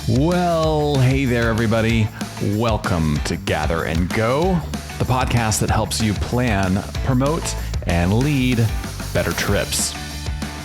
Well, hey there, everybody. Welcome to Gather and Go, the podcast that helps you plan, promote, and lead better trips.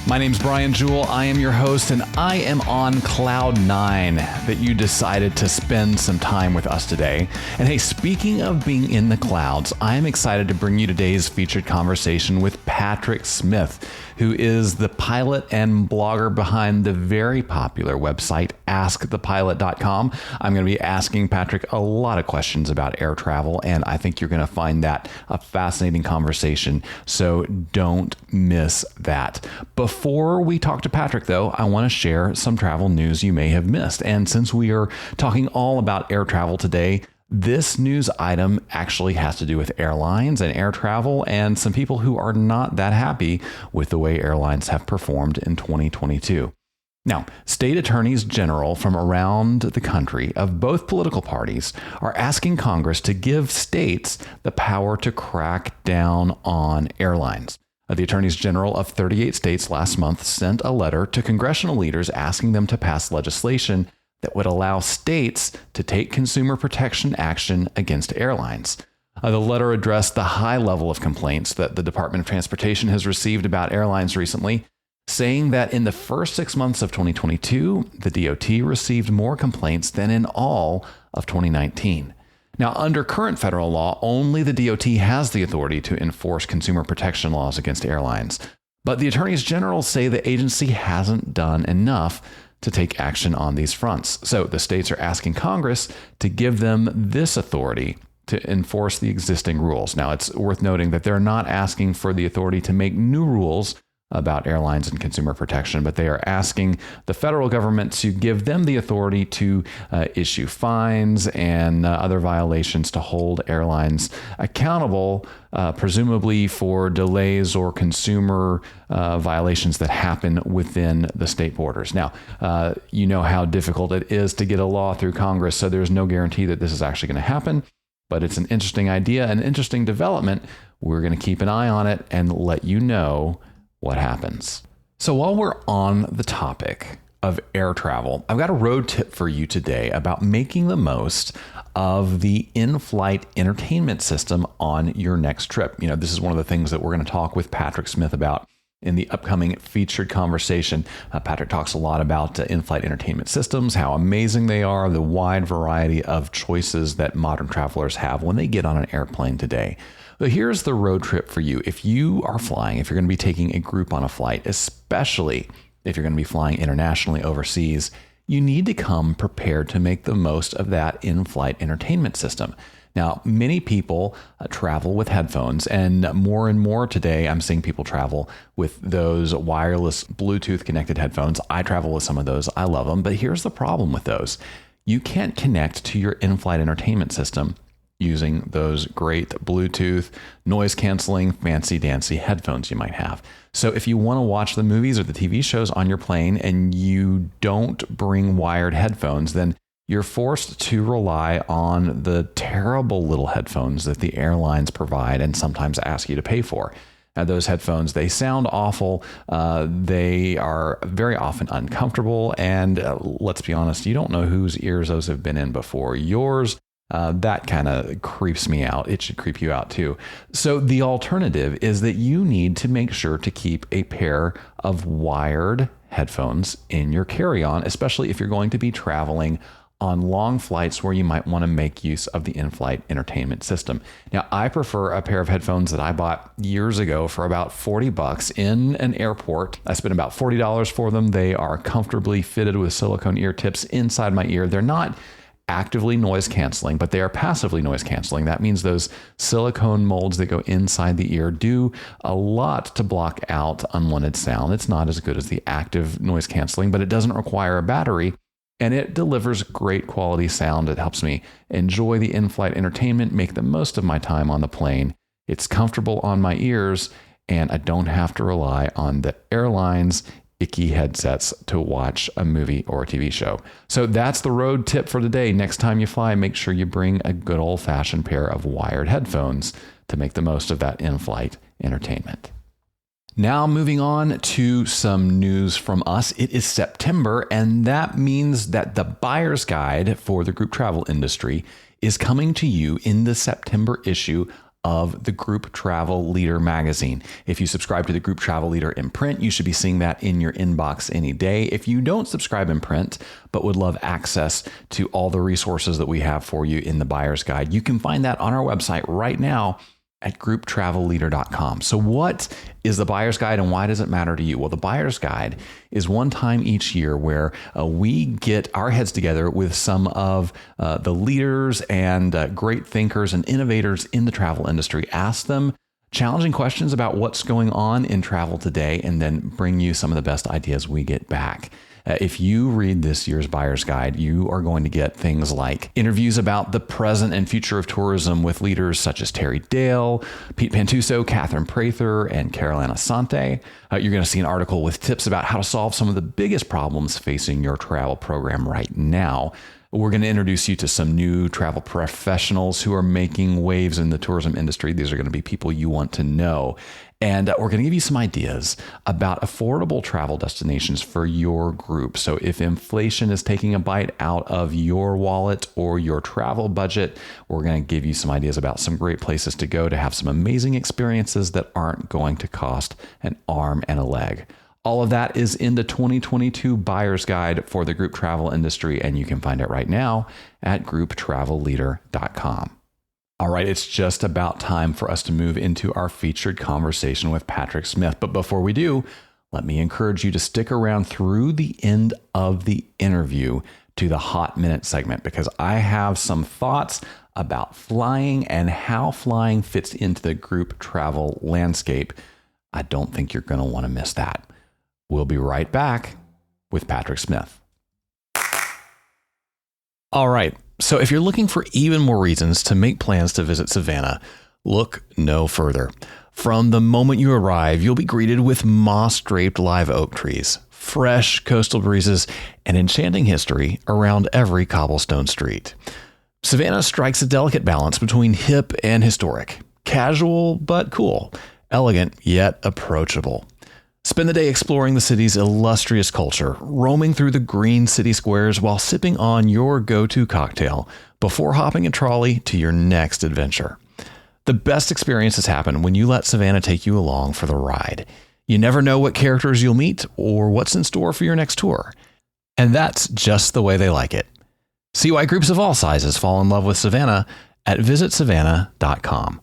My name's Brian Jewell. I am your host, and I am on cloud nine that you decided to spend some time with us today. And hey, speaking of being in the clouds, I am excited to bring you today's featured conversation with Patrick Smith, who is the pilot and blogger behind the very popular website, askthepilot.com. I'm going to be asking Patrick a lot of questions about air travel, and I think you're going to find that a fascinating conversation, so don't miss that. Before we talk to Patrick, though, I want to share some travel news you may have missed. And since we are talking all about air travel today, this news item actually has to do with airlines and air travel and some people who are not that happy with the way airlines have performed in 2022. Now, state attorneys general from around the country of both political parties are asking Congress to give states the power to crack down on airlines. The attorneys general of 38 states last month sent a letter to congressional leaders asking them to pass legislation that would allow states to take consumer protection action against airlines. The letter addressed the high level of complaints that the Department of Transportation has received about airlines recently, saying that in the first 6 months of 2022, the DOT received more complaints than in all of 2019. Now, under current federal law, only the DOT has the authority to enforce consumer protection laws against airlines. But the attorneys general say the agency hasn't done enough to take action on these fronts. So the states are asking Congress to give them this authority to enforce the existing rules. Now, it's worth noting that they're not asking for the authority to make new rules about airlines and consumer protection, but they are asking the federal government to give them the authority to issue fines and other violations to hold airlines accountable, presumably for delays or consumer violations that happen within the state borders. Now, you know how difficult it is to get a law through Congress, so there's no guarantee that this is actually going to happen, but it's an interesting idea, an interesting development. We're going to keep an eye on it and let you know what happens. So while we're on the topic of air travel, I've got a road tip for you today about making the most of the in-flight entertainment system on your next trip. You know, this is one of the things that we're going to talk with Patrick Smith about in the upcoming featured conversation. Patrick talks a lot about in-flight entertainment systems, how amazing they are, the wide variety of choices that modern travelers have when they get on an airplane today. So here's the road trip for you. If you are flying, if you're going to be taking a group on a flight, especially if you're going to be flying internationally overseas, you need to come prepared to make the most of that in-flight entertainment system. Now, many people travel with headphones, and more today, I'm seeing people travel with those wireless Bluetooth connected headphones. I travel with some of those. I love them, but here's the problem with those. You can't connect to your in-flight entertainment system using those great Bluetooth, noise canceling, fancy dancy headphones you might have. So if you want to watch the movies or the TV shows on your plane and you don't bring wired headphones, then you're forced to rely on the terrible little headphones that the airlines provide and sometimes ask you to pay for. Now, those headphones, they sound awful. They are very often uncomfortable. And let's be honest, you don't know whose ears those have been in before. Yours. That kind of creeps me out. It should creep you out too. So the alternative is that you need to make sure to keep a pair of wired headphones in your carry-on, especially if you're going to be traveling on long flights where you might want to make use of the in-flight entertainment system. Now, I prefer a pair of headphones that I bought years ago for about $40 in an airport. I spent about $40 for them. They are comfortably fitted with silicone ear tips inside my ear. They're not actively noise canceling, but they are passively noise canceling. That means those silicone molds that go inside the ear do a lot to block out unwanted sound. It's not as good as the active noise canceling, but it doesn't require a battery, and it delivers great quality sound. It helps me enjoy the in-flight entertainment, make the most of my time on the plane. It's comfortable on my ears, and I don't have to rely on the airlines icky headsets to watch a movie or a TV show. So that's the road tip for today. Next time you fly, make sure you bring a good old-fashioned pair of wired headphones to make the most of that in-flight entertainment. Now moving on to some news from us. It is September, and that means that the buyer's guide for the group travel industry is coming to you in the September issue of the Group Travel Leader magazine. If you subscribe to the Group Travel Leader in print, you should be seeing that in your inbox any day. If you don't subscribe in print, but would love access to all the resources that we have for you in the buyer's guide, you can find that on our website right now at grouptravelleader.com. So what is the buyer's guide and why does it matter to you? Well, the buyer's guide is one time each year where we get our heads together with some of the leaders and great thinkers and innovators in the travel industry, ask them challenging questions about what's going on in travel today, and then bring you some of the best ideas we get back. If you read this year's buyer's guide, you are going to get things like interviews about the present and future of tourism with leaders such as Terry Dale, Pete Pantuso, Catherine Prather, and Carolyn Asante. You're going to see an article with tips about how to solve some of the biggest problems facing your travel program right now. We're going to introduce you to some new travel professionals who are making waves in the tourism industry. These are going to be people you want to know. And we're going to give you some ideas about affordable travel destinations for your group. So if inflation is taking a bite out of your wallet or your travel budget, we're going to give you some ideas about some great places to go to have some amazing experiences that aren't going to cost an arm and a leg. All of that is in the 2022 Buyer's Guide for the group travel industry, and you can find it right now at grouptravelleader.com. All right, it's just about time for us to move into our featured conversation with Patrick Smith. But before we do, let me encourage you to stick around through the end of the interview to the Hot Minute segment, because I have some thoughts about flying and how flying fits into the group travel landscape. I don't think you're going to want to miss that. We'll be right back with Patrick Smith. All right. So if you're looking for even more reasons to make plans to visit Savannah, look no further. From the moment you arrive, you'll be greeted with moss-draped live oak trees, fresh coastal breezes, and enchanting history around every cobblestone street. Savannah strikes a delicate balance between hip and historic, casual but cool, elegant yet approachable. Spend the day exploring the city's illustrious culture, roaming through the green city squares while sipping on your go-to cocktail before hopping a trolley to your next adventure. The best experiences happen when you let Savannah take you along for the ride. You never know what characters you'll meet or what's in store for your next tour. And that's just the way they like it. See why groups of all sizes fall in love with Savannah at visitsavannah.com.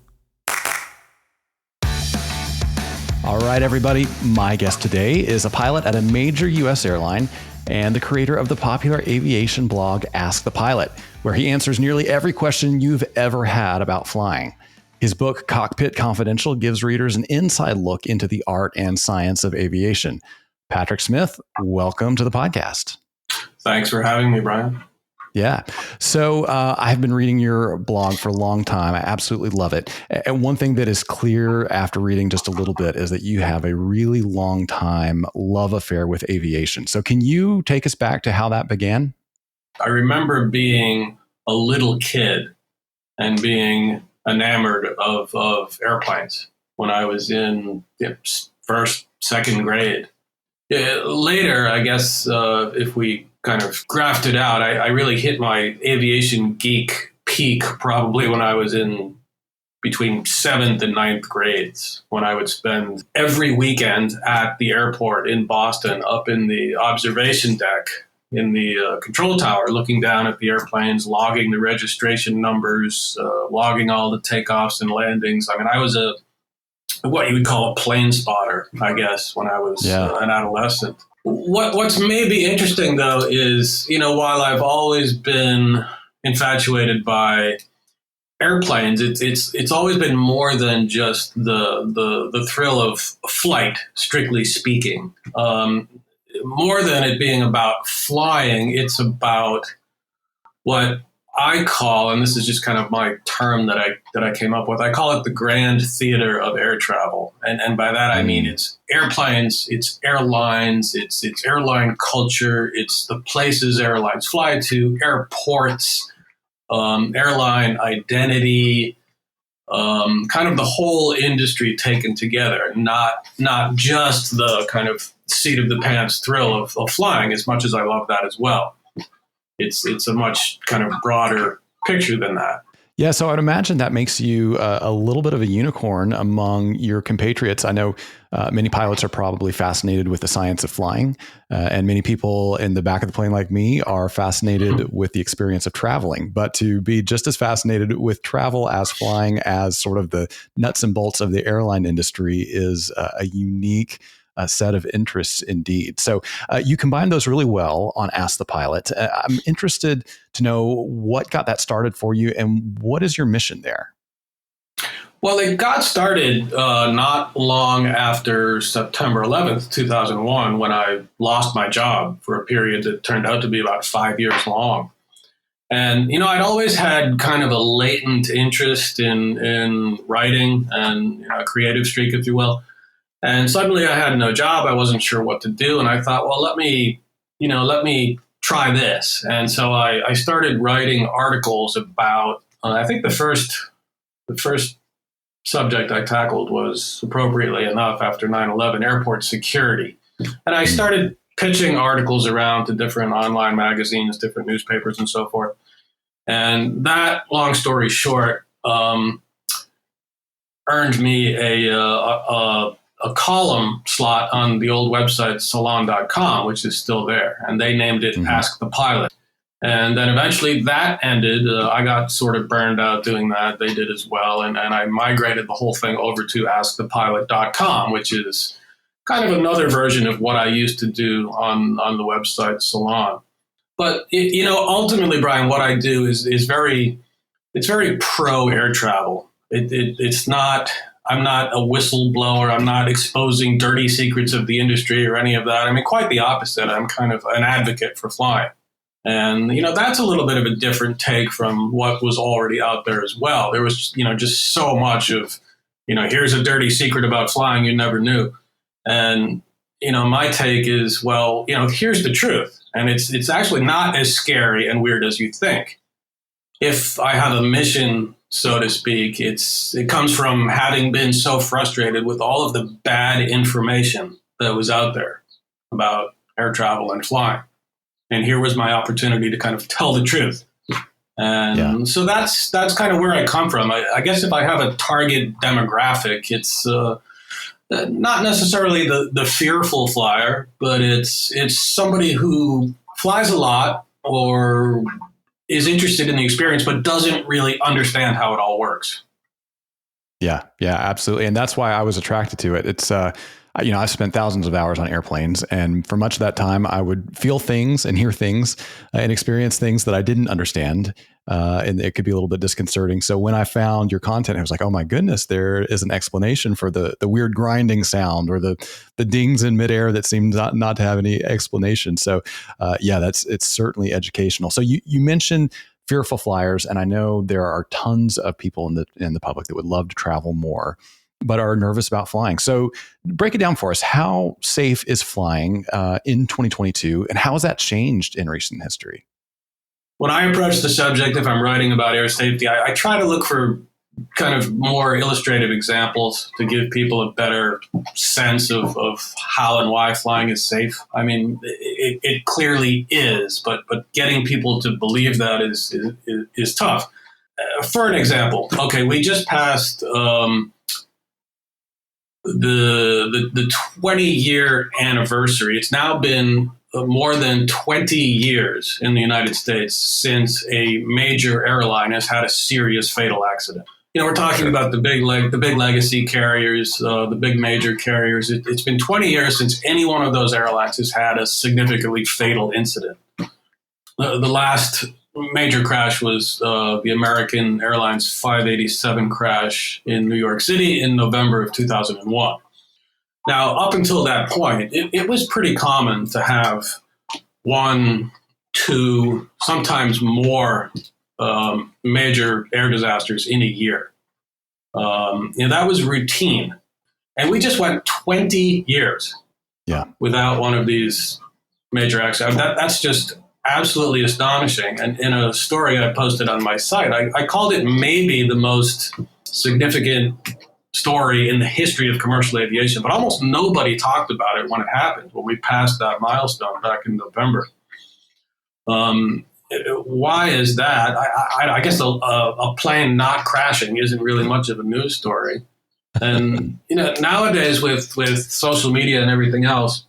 All right, everybody. My guest today is a pilot at a major U.S. airline and the creator of the popular aviation blog Ask the Pilot, where he answers nearly every question you've ever had about flying. His book, Cockpit Confidential, gives readers an inside look into the art and science of aviation. Patrick Smith, welcome to the podcast. Thanks for having me, Brian. Yeah. So I've been reading your blog for a long time. I absolutely love it. And one thing that is clear after reading just a little bit is that you have a really long time love affair with aviation. So can you take us back to how that began? I remember being a little kid and being enamored of airplanes when I was in first, second grade. Later, I guess, if we kind of grafted out, I really hit my aviation geek peak probably when I was in between 7th and 9th grades, when I would spend every weekend at the airport in Boston, up in the observation deck in the control tower, looking down at the airplanes, logging the registration numbers, logging all the takeoffs and landings. I mean, I was what you would call a plane spotter, I guess, when I was an adolescent. What's maybe interesting, though, is, while I've always been infatuated by airplanes, it's always been more than just the thrill of flight, strictly speaking. More than it being about flying, it's about what I call, and this is just kind of my term that I came up with, I call it the grand theater of air travel. And by that I mean it's airplanes, it's airlines, it's airline culture, it's the places airlines fly to, airports, airline identity, kind of the whole industry taken together, not just the kind of seat of the pants thrill of flying, as much as I love that as well. It's a much kind of broader picture than that. Yeah, so I'd imagine that makes you a little bit of a unicorn among your compatriots. I know many pilots are probably fascinated with the science of flying, and many people in the back of the plane like me are fascinated with the experience of traveling. But to be just as fascinated with travel as flying as sort of the nuts and bolts of the airline industry is a unique set of interests indeed. So you combine those really well on Ask the Pilot. I'm interested to know what got that started for you and what is your mission there? Well, it got started not long after September 11th, 2001, when I lost my job for a period that turned out to be about 5 years long. And, I'd always had kind of a latent interest in writing and a creative streak, if you will. And suddenly I had no job. I wasn't sure what to do. And I thought, well, let me try this. And so I started writing articles about, I think the first subject I tackled was, appropriately enough, after 9/11, airport security. And I started pitching articles around to different online magazines, different newspapers, and so forth. And that, long story short, earned me a column slot on the old website salon.com, which is still there. And they named it Ask the Pilot. And then eventually that ended. I got sort of burned out doing that. They did as well. And I migrated the whole thing over to askthepilot.com, which is kind of another version of what I used to do on the website Salon. But, ultimately, Brian, what I do is very pro air travel. It's not... I'm not a whistleblower. I'm not exposing dirty secrets of the industry or any of that. I mean, quite the opposite. I'm kind of an advocate for flying. And, that's a little bit of a different take from what was already out there as well. There was, just so much of, here's a dirty secret about flying you never knew. And, my take is, well, here's the truth. And it's actually not as scary and weird as you think. If I have a mission, so to speak, it comes from having been so frustrated with all of the bad information that was out there about air travel and flying. And here was my opportunity to kind of tell the truth. And so that's kind of where I come from. I guess if I have a target demographic, it's not necessarily the fearful flyer, but it's somebody who flies a lot or is interested in the experience, but doesn't really understand how it all works. Yeah, absolutely. And that's why I was attracted to it. It's, I've spent thousands of hours on airplanes, and for much of that time, I would feel things and hear things and experience things that I didn't understand. And it could be a little bit disconcerting. So when I found your content, I was like, oh my goodness, there is an explanation for the weird grinding sound or the dings in midair that seem not to have any explanation. So it's certainly educational. So you mentioned fearful flyers, and I know there are tons of people in the public that would love to travel more, but are nervous about flying. So break it down for us. How safe is flying in 2022, and how has that changed in recent history? When I approach the subject, if I'm writing about air safety, I try to look for kind of more illustrative examples to give people a better sense of how and why flying is safe. I mean, it clearly is, but getting people to believe that is tough. For an example, okay, we just passed the 20-year anniversary. It's now been more than 20 years in the United States since a major airline has had a serious fatal accident. We're talking about the big legacy carriers, the big major carriers. It's been 20 years since any one of those airlines has had a significantly fatal incident. The last major crash was the American Airlines 587 crash in New York City in November of 2001. Now, up until that point, it was pretty common to have 1, 2, sometimes more major air disasters in a year. That was routine. And we just went 20 years without one of these major accidents. That's just absolutely astonishing. And in a story I posted on my site, I called it maybe the most significant story in the history of commercial aviation, but almost nobody talked about it when it happened, when we passed that milestone back in November. Why is that? I guess a plane not crashing isn't really much of a news story. And nowadays with social media and everything else,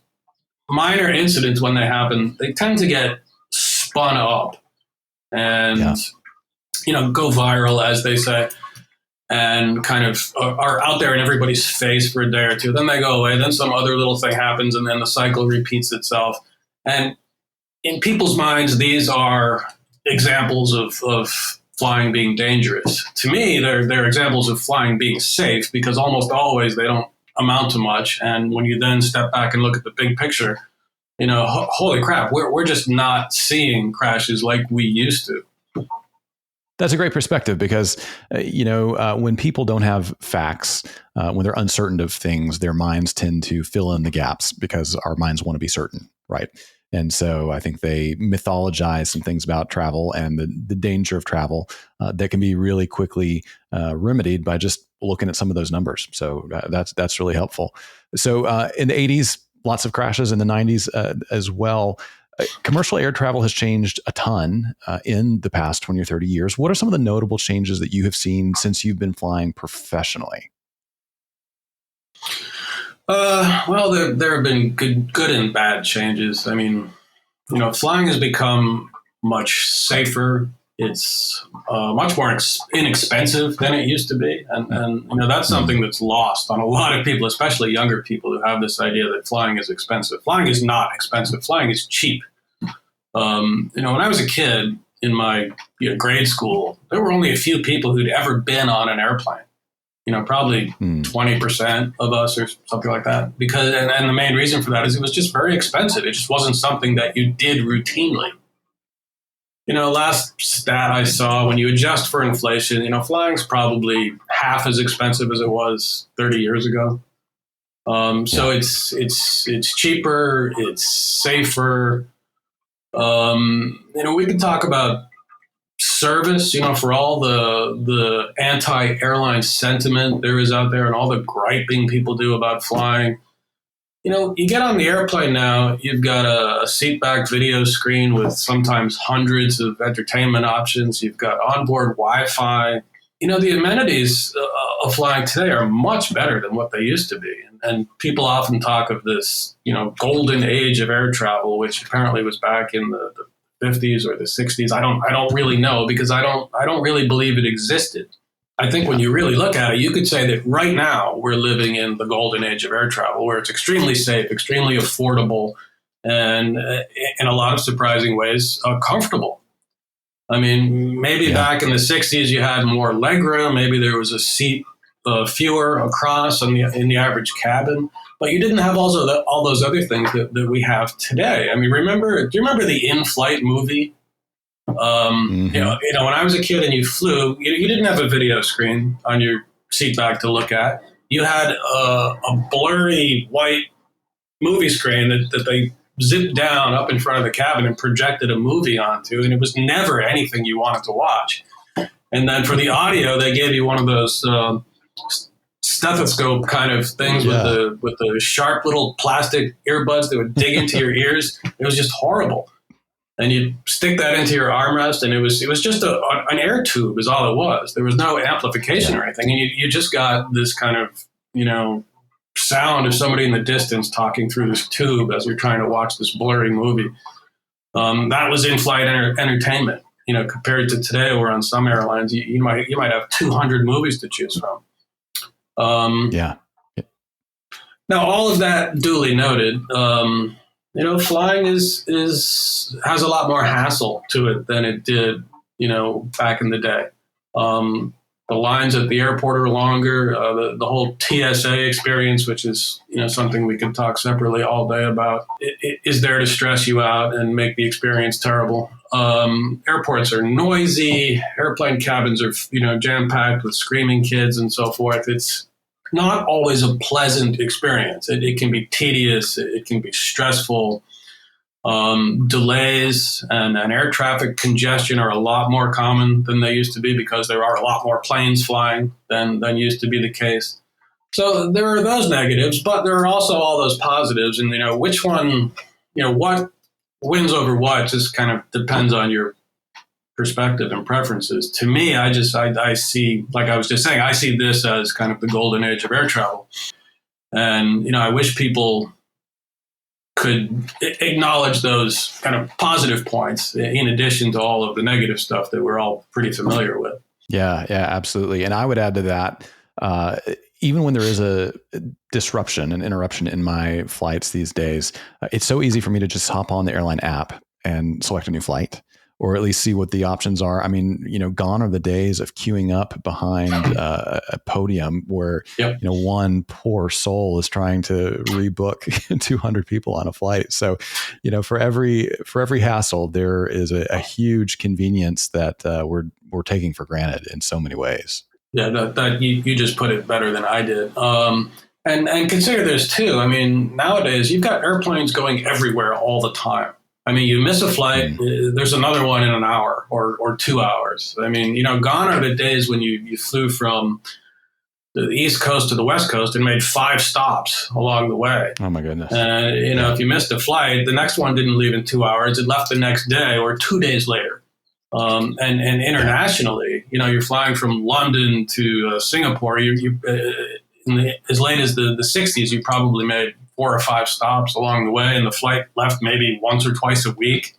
minor incidents, when they happen, they tend to get spun up and go viral, as they say, and kind of are out there in everybody's face for a day or two. Then they go away. Then some other little thing happens, and then the cycle repeats itself. And in people's minds, these are examples of flying being dangerous. To me, they're examples of flying being safe, because almost always they don't amount to much. And when you then step back and look at the big picture, holy crap, we're just not seeing crashes like we used to. That's a great perspective, because, when people don't have facts, when they're uncertain of things, their minds tend to fill in the gaps, because our minds want to be certain, right? And so I think they mythologize some things about travel and the danger of travel that can be really quickly remedied by just looking at some of those numbers. So that's really helpful. So in the 80s, lots of crashes. In the 90s as well. Commercial air travel has changed a ton in the past 20 or 30 years. What are some of the notable changes that you have seen since you've been flying professionally? Well, there have been good and bad changes. I mean, flying has become much safer. It's much more inexpensive than it used to be. And that's something that's lost on a lot of people, especially younger people, who have this idea that flying is expensive. Flying is not expensive. Flying is cheap. When I was a kid in my grade school, there were only a few people who'd ever been on an airplane. Probably 20% of us or something like that. Because and the main reason for that is it was just very expensive. It just wasn't something that you did routinely. Last stat I saw, when you adjust for inflation, flying's probably half as expensive as it was 30 years ago. So it's cheaper, it's safer. We can talk about service, for all the anti-airline sentiment there is out there and all the griping people do about flying. You get on the airplane now, you've got a seat-back video screen with sometimes hundreds of entertainment options. You've got onboard Wi-Fi. The amenities of flying today are much better than what they used to be. And people often talk of this, golden age of air travel, which apparently was back in the 50s or the 60s. I don't really know, because I don't really believe it existed. I think when you really look at it, you could say that right now we're living in the golden age of air travel, where it's extremely safe, extremely affordable, and in a lot of surprising ways, comfortable. I mean, maybe back in the 60s you had more legroom, maybe there was a seat fewer across in the average cabin, but you didn't have also all those other things that we have today. I mean, do you remember the In-Flight movie? When I was a kid and you flew, you didn't have a video screen on your seat back to look at. You had a blurry white movie screen that they zipped down up in front of the cabin and projected a movie onto, and it was never anything you wanted to watch. And then for the audio, they gave you one of those stethoscope kind of things with the sharp little plastic earbuds that would dig into your ears. It was just horrible. And you stick that into your armrest, and it was just an air tube is all it was. There was no amplification or anything. And you just got this kind of, sound of somebody in the distance talking through this tube as you're trying to watch this blurry movie. That was in-flight entertainment. Compared to today, where on some airlines you might have 200 movies to choose from. Now, all of that duly noted. Flying has a lot more hassle to it than it did, back in the day. The lines at the airport are longer. The whole TSA experience, which is, something we can talk separately all day about, it is there to stress you out and make the experience terrible. Airports are noisy. Airplane cabins are, jam-packed with screaming kids and so forth. It's not always a pleasant experience. It can be tedious. It can be stressful. Delays and air traffic congestion are a lot more common than they used to be because there are a lot more planes flying than used to be the case. So there are those negatives, but there are also all those positives. And, which one, what wins over what just kind of depends on your perspective and preferences. To me, I see, like I was just saying, I see this as kind of the golden age of air travel. And, I wish people could acknowledge those kind of positive points in addition to all of the negative stuff that we're all pretty familiar with. Yeah, absolutely. And I would add to that, even when there is a disruption, an interruption in my flights these days, it's so easy for me to just hop on the airline app and select a new flight, or at least see what the options are. I mean, gone are the days of queuing up behind a podium where, one poor soul is trying to rebook 200 people on a flight. So, for every hassle, there is a huge convenience that we're taking for granted in so many ways. Yeah, that you just put it better than I did. And consider this too. I mean, nowadays you've got airplanes going everywhere all the time. I mean, you miss a flight, there's another one in an hour or 2 hours. I mean, gone are the days when you flew from the East Coast to the West Coast and made 5 stops along the way. Oh my goodness. If you missed a flight, the next one didn't leave in 2 hours. It left the next day or 2 days later. And internationally, you're flying from London to Singapore. As late as the 60s, you probably made 4 or 5 stops along the way, and the flight left maybe once or twice a week.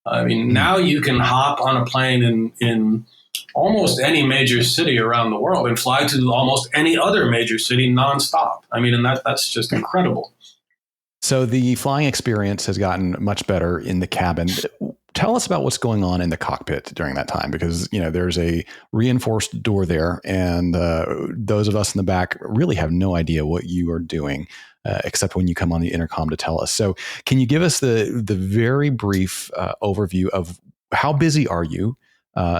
I mean, now you can hop on a plane in almost any major city around the world and fly to almost any other major city nonstop. I mean, and that's just incredible. So the flying experience has gotten much better in the cabin. Tell us about what's going on in the cockpit during that time, because there's a reinforced door there, and those of us in the back really have no idea what you are doing, except when you come on the intercom to tell us. So, can you give us the very brief overview of how busy are you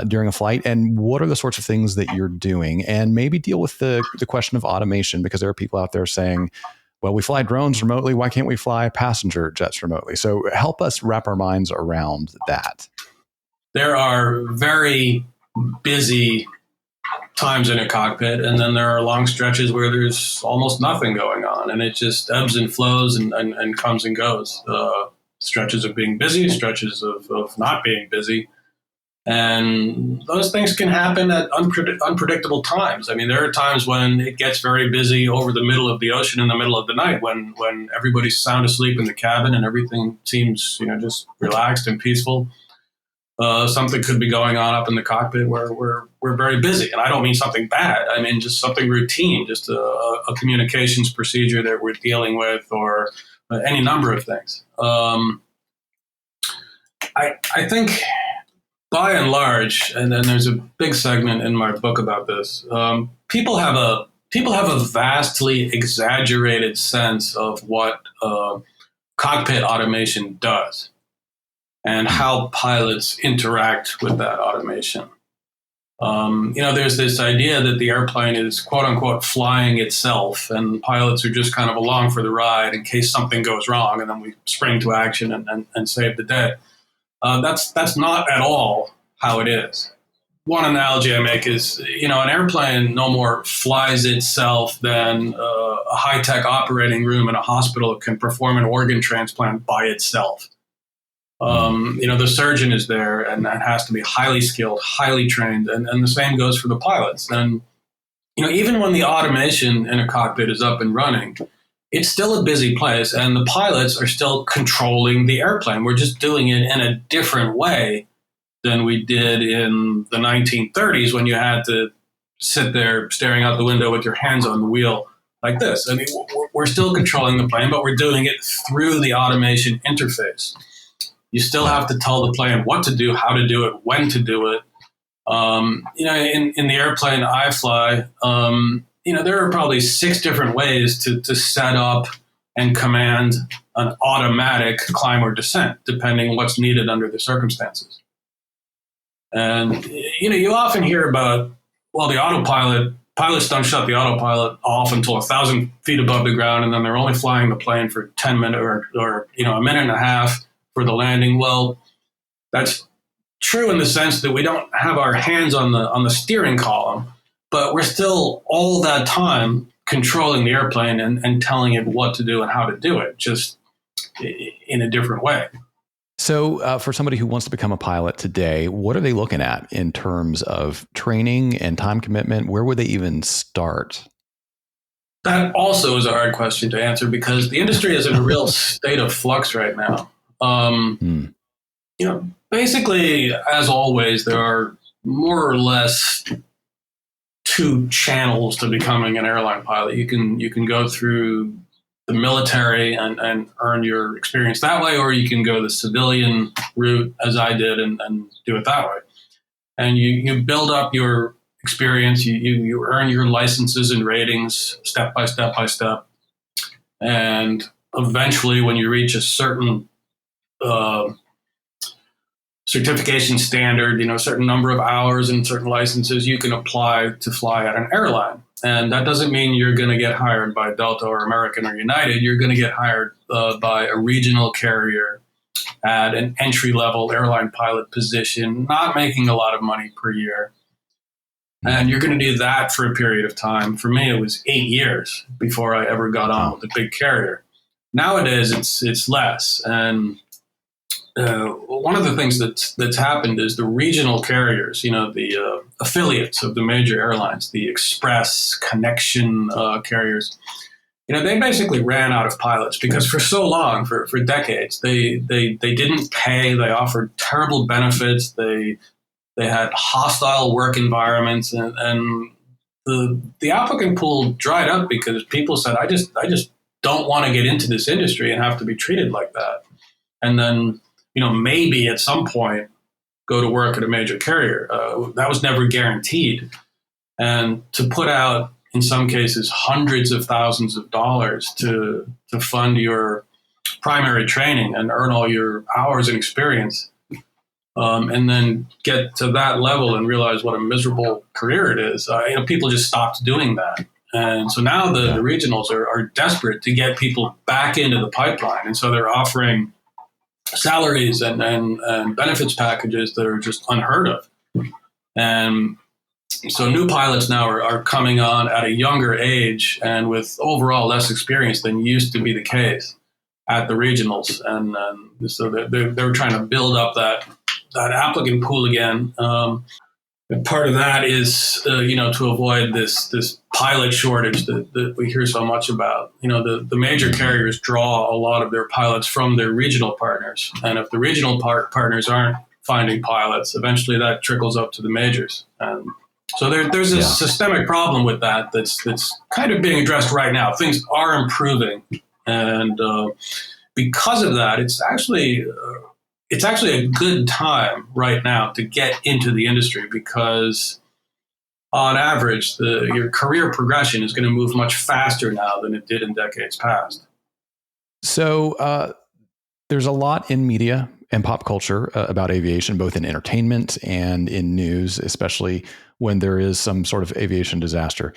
during a flight, and what are the sorts of things that you're doing, and maybe deal with the question of automation, because there are people out there saying, well, we fly drones remotely. Why can't we fly passenger jets remotely? So help us wrap our minds around that. There are very busy times in a cockpit, and then there are long stretches where there's almost nothing going on, and it just ebbs and flows and comes and goes. Stretches of being busy, stretches of not being busy. And those things can happen at unpredictable times. I mean, there are times when it gets very busy over the middle of the ocean in the middle of the night when everybody's sound asleep in the cabin and everything seems, just relaxed and peaceful. Something could be going on up in the cockpit where we're very busy. And I don't mean something bad. I mean just something routine, just a communications procedure that we're dealing with, or any number of things. I think, by and large, and then there's a big segment in my book about this, people have a vastly exaggerated sense of what cockpit automation does and how pilots interact with that automation. There's this idea that the airplane is quote unquote flying itself, and pilots are just kind of along for the ride in case something goes wrong, and then we spring to action and save the day. That's not at all how it is. One analogy I make is, an airplane no more flies itself than a high-tech operating room in a hospital can perform an organ transplant by itself. The surgeon is there, and that has to be highly skilled, highly trained, and the same goes for the pilots. And, even when the automation in a cockpit is up and running, it's still a busy place, and the pilots are still controlling the airplane. We're just doing it in a different way than we did in the 1930s, when you had to sit there staring out the window with your hands on the wheel like this. I mean, we're still controlling the plane, but we're doing it through the automation interface. You still have to tell the plane what to do, how to do it, when to do it. In the airplane I fly, there are probably 6 different ways to set up and command an automatic climb or descent, depending what's needed under the circumstances. And, you often hear about, well, the autopilot pilots don't shut the autopilot off until 1,000 feet above the ground, and then they're only flying the plane for 10 minutes or a minute and a half for the landing. Well, that's true in the sense that we don't have our hands on the steering column, but we're still all that time controlling the airplane and telling it what to do and how to do it, just in a different way. So for somebody who wants to become a pilot today, what are they looking at in terms of training and time commitment? Where would they even start? That also is a hard question to answer because the industry is in a real state of flux right now. Basically, as always, there are more or less two channels to becoming an airline pilot. You can go through the military and earn your experience that way, or you can go the civilian route as I did and do it that way. And you build up your experience, you earn your licenses and ratings step by step by step. And eventually when you reach a certain certification standard, a certain number of hours and certain licenses, you can apply to fly at an airline. And that doesn't mean you're going to get hired by Delta or American or United. You're going to get hired by a regional carrier at an entry-level airline pilot position, not making a lot of money per year. And you're going to do that for a period of time. For me, it was 8 years before I ever got on with a big carrier. Nowadays, it's less. And one of the things that's happened is the regional carriers, the affiliates of the major airlines, the express connection carriers, they basically ran out of pilots because for so long, for decades, they didn't pay. They offered terrible benefits. They had hostile work environments, and the applicant pool dried up because people said, I just don't want to get into this industry and have to be treated like that. And then maybe at some point go to work at a major carrier. That was never guaranteed. And to put out, in some cases, hundreds of thousands of dollars to fund your primary training and earn all your hours and experience, and then get to that level and realize what a miserable career it is, people just stopped doing that. And so now the regionals are desperate to get people back into the pipeline. And so they're offering salaries and benefits packages that are just unheard of. And so new pilots now are coming on at a younger age and with overall less experience than used to be the case at the regionals. And so they're trying to build up that applicant pool again. And part of that is, to avoid this pilot shortage that we hear so much about. The major carriers draw a lot of their pilots from their regional partners. And if the regional partners aren't finding pilots, eventually that trickles up to the majors. And so there's a systemic problem with that's kind of being addressed right now. Things are improving. And because of that, it's actually a good time right now to get into the industry because on average, your career progression is going to move much faster now than it did in decades past. So there's a lot in media and pop culture about aviation, both in entertainment and in news, especially when there is some sort of aviation disaster.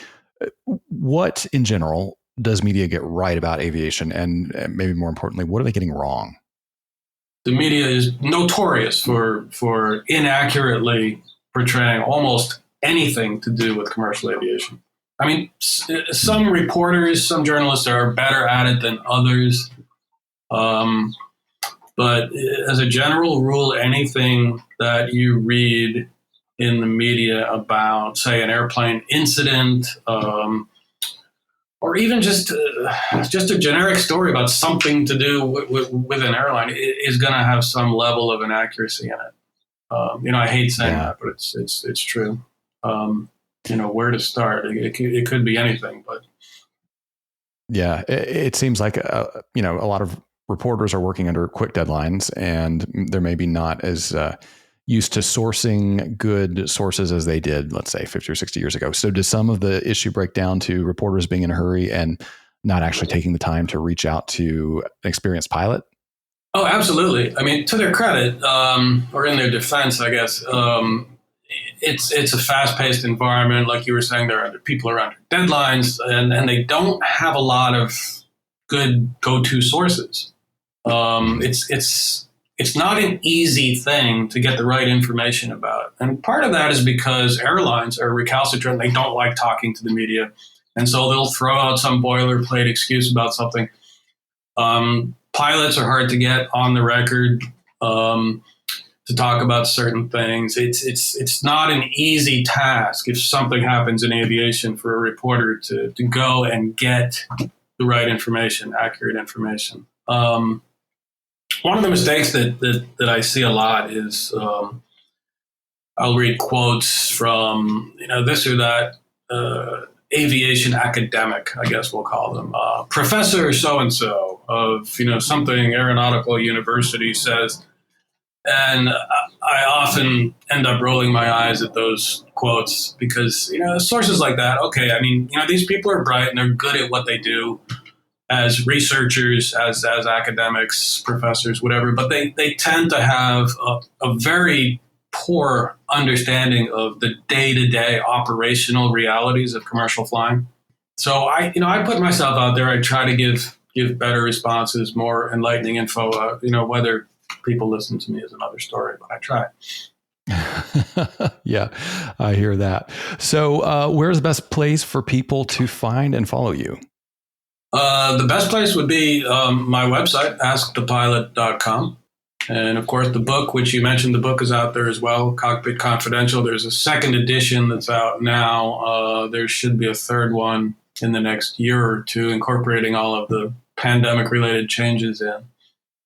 What, in general, does media get right about aviation? And maybe more importantly, what are they getting wrong? The media is notorious for inaccurately portraying almost anything to do with commercial aviation. I mean, some reporters, some journalists are better at it than others. But as a general rule, anything that you read in the media about, say, an airplane incident, or even just a generic story about something to do with an airline is going to have some level of inaccuracy in it. I hate saying that, but it's true. Where to start? It could be anything, but yeah, it seems like a lot of reporters are working under quick deadlines, and they're maybe not as used to sourcing good sources as they did, let's say, 50 or 60 years ago. So does some of the issue break down to reporters being in a hurry and not actually taking the time to reach out to an experienced pilot? Oh, absolutely. I mean, to their credit, or in their defense, I guess, it's a fast-paced environment. Like you were saying, people are under deadlines, and they don't have a lot of good go-to sources. It's not an easy thing to get the right information about. And part of that is because airlines are recalcitrant. They don't like talking to the media. And so they'll throw out some boilerplate excuse about something. Pilots are hard to get on the record to talk about certain things. It's not an easy task if something happens in aviation for a reporter to go and get the right information, accurate information. One of the mistakes that I see a lot is I'll read quotes from this or that aviation academic, I guess we'll call them, Professor so and so of something aeronautical university says, and I often end up rolling my eyes at those quotes because sources like that. Okay, I mean these people are bright and they're good at what they do as researchers, as academics, professors, whatever, but they tend to have a very poor understanding of the day-to-day operational realities of commercial flying. So I put myself out there. I try to give better responses, more enlightening info. Whether people listen to me is another story, but I try. Yeah, I hear that. So where's the best place for people to find and follow you? The best place would be my website, askthepilot.com. And of course, the book, which you mentioned, the book is out there as well, Cockpit Confidential. There's a second edition that's out now. There should be a third one in the next year or two, incorporating all of the pandemic-related changes in.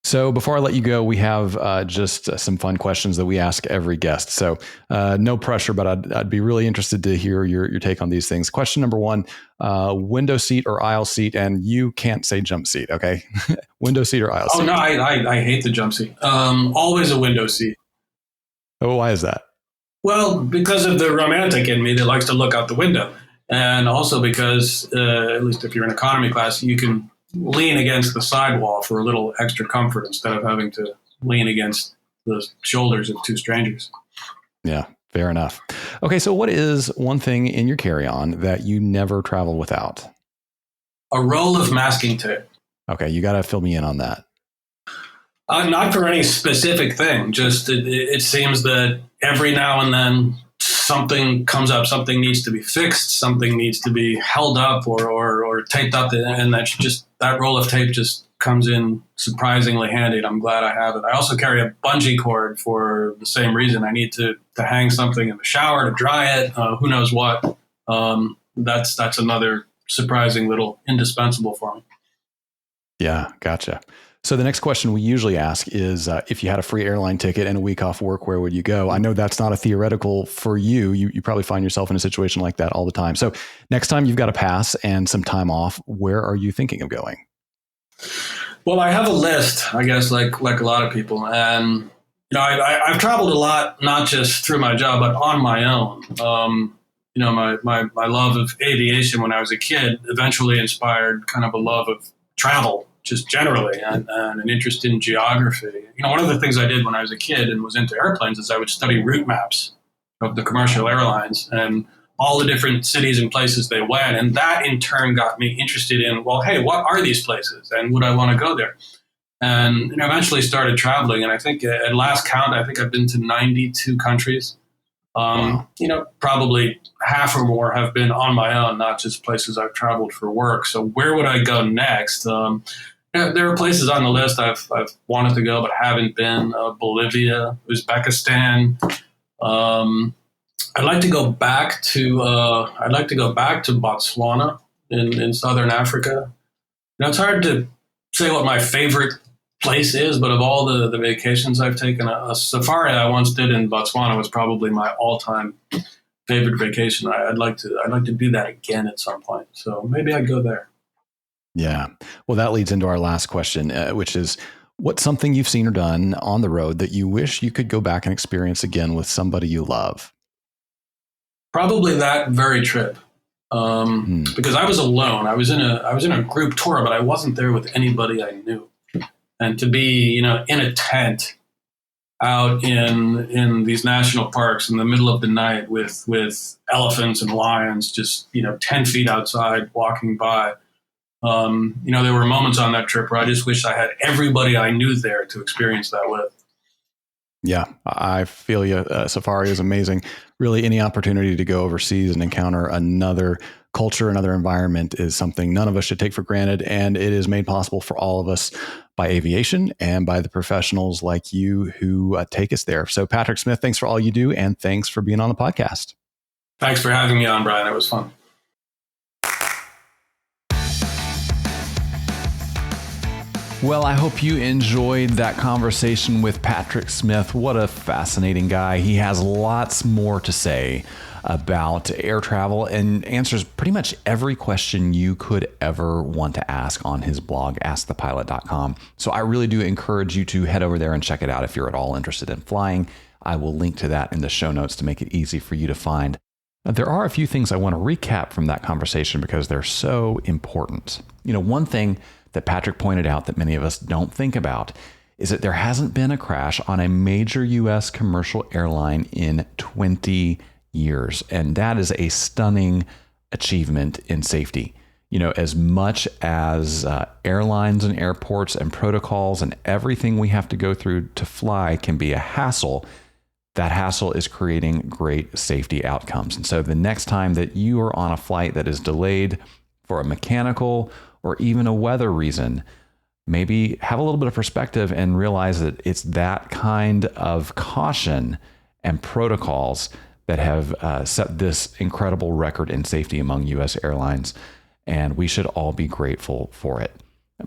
So before I let you go, we have just some fun questions that we ask every guest. So no pressure, but I'd be really interested to hear your take on these things. Question number one, window seat or aisle seat? And you can't say jump seat, okay? Window seat or aisle seat? Oh, no, I hate the jump seat. Always a window seat. Oh, why is that? Well, because of the romantic in me that likes to look out the window. And also because, at least if you're in economy class, you can lean against the sidewall for a little extra comfort instead of having to lean against the shoulders of two strangers. Yeah, fair enough. Okay, so what is one thing in your carry-on that you never travel without? A roll of masking tape. Okay, you got to fill me in on that. Not for any specific thing, just it seems that every now and then something comes up, something needs to be fixed, something needs to be held up or taped up, and that roll of tape just comes in surprisingly handy, and I'm glad I have it. I also carry a bungee cord for the same reason. I need to hang something in the shower to dry it, who knows what. That's another surprising little indispensable for me. Yeah, gotcha. So the next question we usually ask is, if you had a free airline ticket and a week off work, where would you go? I know that's not a theoretical for you. You probably find yourself in a situation like that all the time. So next time you've got a pass and some time off, where are you thinking of going? Well, I have a list, I guess, like a lot of people. And, I've traveled a lot, not just through my job, but on my own. My love of aviation when I was a kid eventually inspired kind of a love of travel, just generally, and an interest in geography. One of the things I did when I was a kid and was into airplanes is I would study route maps of the commercial airlines and all the different cities and places they went. And that in turn got me interested in, well, hey, what are these places? And would I want to go there? And eventually started traveling. And I think at last count, I think I've been to 92 countries. Wow. Probably half or more have been on my own, not just places I've traveled for work. So where would I go next? There are places on the list I've wanted to go but haven't been. Bolivia, Uzbekistan. I'd like to go back to Botswana in southern Africa. It's hard to say what my favorite place is, but of all the vacations I've taken, a safari I once did in Botswana was probably my all-time favorite vacation. I'd like to do that again at some point. So maybe I'd go there. Yeah. Well, that leads into our last question, which is, what's something you've seen or done on the road that you wish you could go back and experience again with somebody you love? Probably that very trip. Because I was alone. I was in a group tour, but I wasn't there with anybody I knew. And to be, in a tent out in these national parks in the middle of the night with elephants and lions just 10 feet outside walking by. There were moments on that trip where I just wish I had everybody I knew there to experience that with. Yeah, I feel you. Safari is amazing. Really, any opportunity to go overseas and encounter another culture, another environment is something none of us should take for granted. And it is made possible for all of us by aviation and by the professionals like you who take us there. So Patrick Smith, thanks for all you do. And thanks for being on the podcast. Thanks for having me on, Brian. It was fun. Well, I hope you enjoyed that conversation with Patrick Smith. What a fascinating guy. He has lots more to say about air travel and answers pretty much every question you could ever want to ask on his blog, askthepilot.com. So I really do encourage you to head over there and check it out if you're at all interested in flying. I will link to that in the show notes to make it easy for you to find. There are a few things I want to recap from that conversation because they're so important. One thing that Patrick pointed out that many of us don't think about is that there hasn't been a crash on a major U.S. commercial airline in 20 years. And that is a stunning achievement in safety. As much as airlines and airports and protocols and everything we have to go through to fly can be a hassle, that hassle is creating great safety outcomes. And so the next time that you are on a flight that is delayed for a mechanical or even a weather reason, maybe have a little bit of perspective and realize that it's that kind of caution and protocols that have set this incredible record in safety among U.S. airlines, and we should all be grateful for it.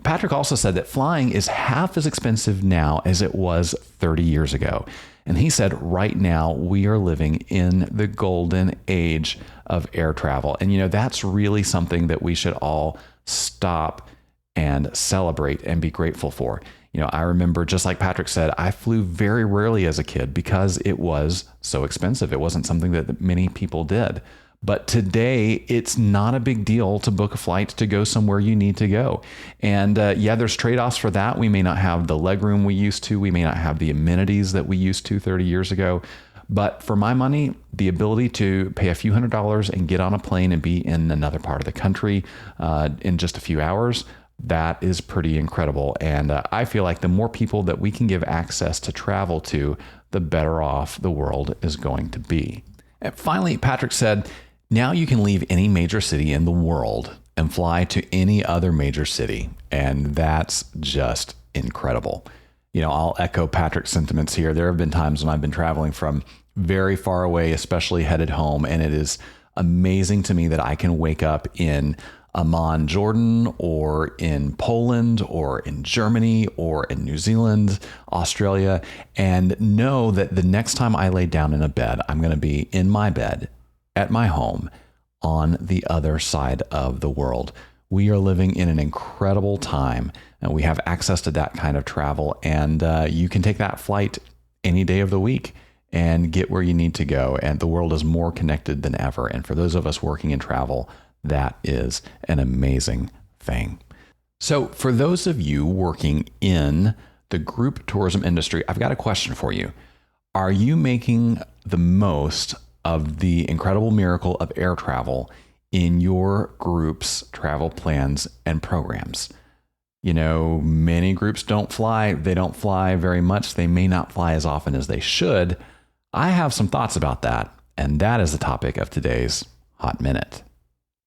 Patrick also said that flying is half as expensive now as it was 30 years ago. And he said right now we are living in the golden age of air travel. And, that's really something that we should all stop and celebrate and be grateful for. I remember, just like Patrick said, I flew very rarely as a kid because it was so expensive. It wasn't something that many people did. But today, it's not a big deal to book a flight to go somewhere you need to go. And there's trade-offs for that. We may not have the legroom we used to. We may not have the amenities that we used to 30 years ago. But for my money, the ability to pay a few $100s and get on a plane and be in another part of the country in just a few hours, that is pretty incredible. And I feel like the more people that we can give access to travel to, the better off the world is going to be. And finally, Patrick said, now you can leave any major city in the world and fly to any other major city. And that's just incredible. I'll echo Patrick's sentiments here. There have been times when I've been traveling from very far away, especially headed home. And it is amazing to me that I can wake up in Amman, Jordan, or in Poland, or in Germany, or in New Zealand, Australia, and know that the next time I lay down in a bed, I'm going to be in my bed at my home on the other side of the world. We are living in an incredible time, and we have access to that kind of travel, and you can take that flight any day of the week and get where you need to go, and the world is more connected than ever. And for those of us working in travel, that is an amazing thing. So for those of you working in the group tourism industry, I've got a question for you. Are you making the most of the incredible miracle of air travel in your group's travel plans and programs? Many groups don't fly. They don't fly very much. They may not fly as often as they should. I have some thoughts about that, and that is the topic of today's Hot Minute.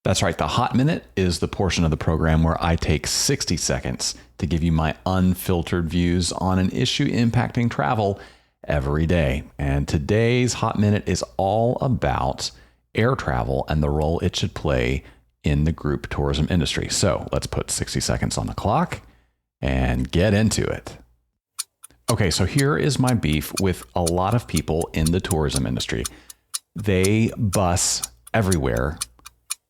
That's right. The Hot Minute is the portion of the program where I take 60 seconds to give you my unfiltered views on an issue impacting travel every day. And today's Hot Minute is all about air travel and the role it should play in the group tourism industry. So let's put 60 seconds on the clock and get into it. Okay, so here is my beef with a lot of people in the tourism industry. They bus everywhere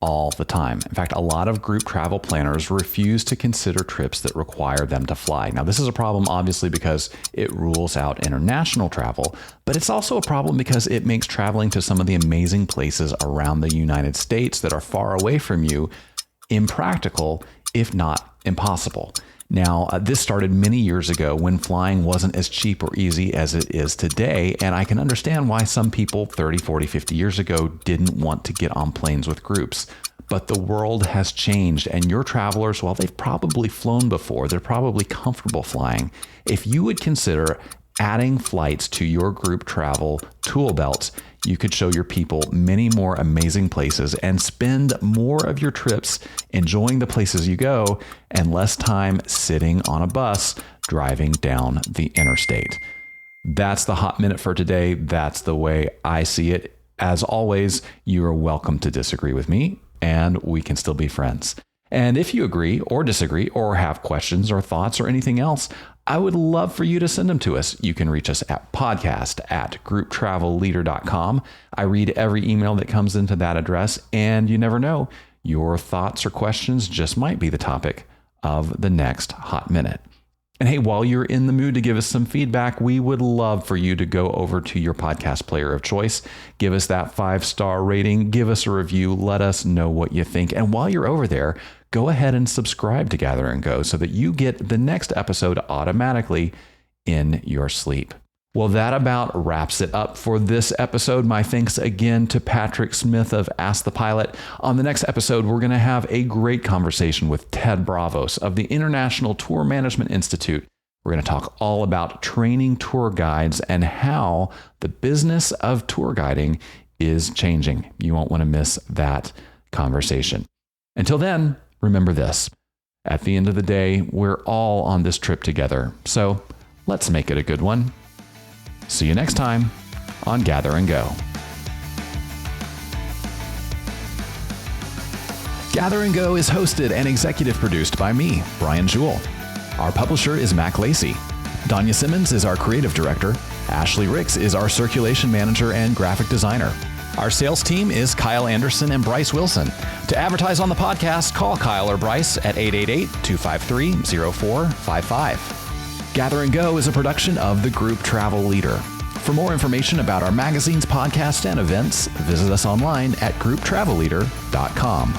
all the time. In fact, a lot of group travel planners refuse to consider trips that require them to fly. Now, this is a problem, obviously, because it rules out international travel, but it's also a problem because it makes traveling to some of the amazing places around the United States that are far away from you impractical, if not impossible. Now, this started many years ago when flying wasn't as cheap or easy as it is today, and I can understand why some people 30, 40, 50 years ago didn't want to get on planes with groups. But the world has changed, and your travelers, well, they've probably flown before. They're probably comfortable flying. If you would consider adding flights to your group travel tool belts, you could show your people many more amazing places and spend more of your trips enjoying the places you go and less time sitting on a bus driving down the interstate. That's the Hot Minute for today. That's the way I see it. As always, you are welcome to disagree with me, and we can still be friends. And if you agree or disagree or have questions or thoughts or anything else, I would love for you to send them to us. You can reach us at podcast@grouptravelleader.com. I read every email that comes into that address, and you never know, your thoughts or questions just might be the topic of the next Hot Minute. And hey, while you're in the mood to give us some feedback, we would love for you to go over to your podcast player of choice, give us that 5-star rating, give us a review, let us know what you think. And while you're over there, go ahead and subscribe to Gather and Go so that you get the next episode automatically in your sleep. Well, that about wraps it up for this episode. My thanks again to Patrick Smith of Ask the Pilot. On the next episode, we're going to have a great conversation with Ted Bravos of the International Tour Management Institute. We're going to talk all about training tour guides and how the business of tour guiding is changing. You won't want to miss that conversation. Until then, remember this. At the end of the day, we're all on this trip together. So let's make it a good one. See you next time on Gather and Go. Gather and Go is hosted and executive produced by me, Brian Jewell. Our publisher is Mac Lacey. Danya Simmons is our creative director. Ashley Ricks is our circulation manager and graphic designer. Our sales team is Kyle Anderson and Bryce Wilson. To advertise on the podcast, call Kyle or Bryce at 888-253-0455. Gather and Go is a production of the Group Travel Leader. For more information about our magazines, podcasts, and events, visit us online at grouptravelleader.com.